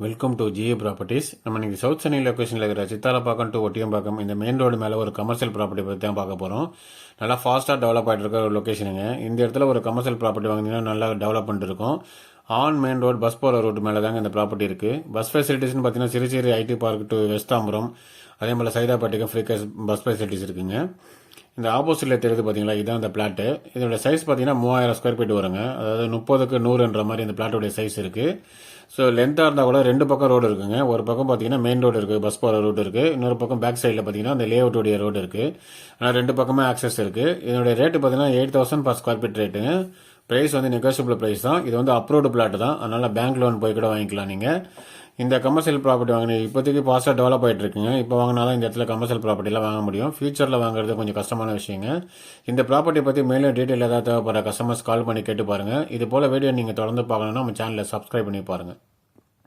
Welcome to GA properties. நம்ம இன்னைக்கு south Chennai லொக்கேஷனில் இருக்கிற சித்தாலப்பாக்கம் டு ஒட்டியம்பாக்கம் இந்த மெயின் ரோடு மேலே ஒரு கமர்ஷியல் ப்ராப்பர்ட்டி பற்றி தான் பார்க்க போகிறோம். நல்லா ஃபாஸ்ட்டாக டெவலப் ஆகிட்டு இருக்க ஒரு லொக்கேஷனுங்க. இந்த இடத்துல ஒரு கமர்ஷியல் ப்ராப்பர்ட்டி வாங்கினீங்கன்னா நல்லா டெவலப்மெண்ட் இருக்கும். ஆன் மெயின் ரோடு பஸ் போகிற ரோடு மேலே தாங்க இந்த ப்ராப்பர்ட்டி இருக்குது. பஸ் ஃபெசிலிட்டிஸ்னு பார்த்தீங்கன்னா சிறுச்சேரி ஐடி பார்க் டு வெஸ்தாம்பரம், அதே மாதிரி சைதாப்பேட்டைக்கும் ஃப்ரீ பஸ் ஃபெசிலிட்டிஸ் இருக்குங்க. இந்த ஆப்போசிட்டில் தெரியுது பார்த்தீங்களா, இதுதான் இந்த பிளாட்டு. இதோட சைஸ் பார்த்தீங்கன்னா 3000 ஸ்கொயர் ஃபீட் வருங்க. அதாவது 30க்கு 100ன்ற மாதிரி இந்த பிளாட்டோடைய சைஸ் இருக்குது. ஸோ லென்த்தாக இருந்தால் கூட ரெண்டு பக்கம் ரோடு இருக்குங்க. ஒரு பக்கம் பார்த்தீங்கன்னா மெயின் ரோடு இருக்குது, பஸ் போகிற ரோடு இருக்குது. இன்னொரு பக்கம் பேக் சைடில் பார்த்தீங்கன்னா அந்த லேஅவுட்டுடைய ரோடு இருக்குது. ஆனால் ரெண்டு பக்கமே ஆக்சஸ் இருக்குது. இதனுடைய ரேட்டு பார்த்தீங்கன்னா 8000 per ஸ்கொயர் ஃபீட் ரேட்டுங்க. ப்ரைஸ் வந்து நெகோசியபிள் ப்ரைஸ் தான். இது வந்து அப்ரூவ்டு பிளாட் தான், அதனால் பேங்க் லோன் போய் கூட வாங்கிக்கலாம் நீங்கள். இந்த கமர்ஷியல் ப்ராப்பர்ட்டி வாங்கினீங்க இப்போதைக்கு ஃபாஸ்ட்டாக டெவலப் ஆகிட்டு இருக்குங்க. இப்போ வாங்கினாலும் இந்த இடத்துல கமர்ஷியல் ப்ராப்பர்ட்டிலாம் வாங்க முடியும். ஃபியூச்சரில் வாங்குறது கொஞ்சம் கஷ்டமான விஷயங்க. இந்த ப்ராப்பர்ட்டி பற்றி மேலும் டீட்டெயில் ஏதாவது தேவைப்படுற கஸ்டமர்ஸ் கால் பண்ணி கேட்டு பாருங்கள். இது போல் வீடியோ நீங்கள் தொடர்ந்து பார்க்கணுன்னா நம்ம சேனலை சப்ஸ்கிரைப் பண்ணி பாருங்கள்.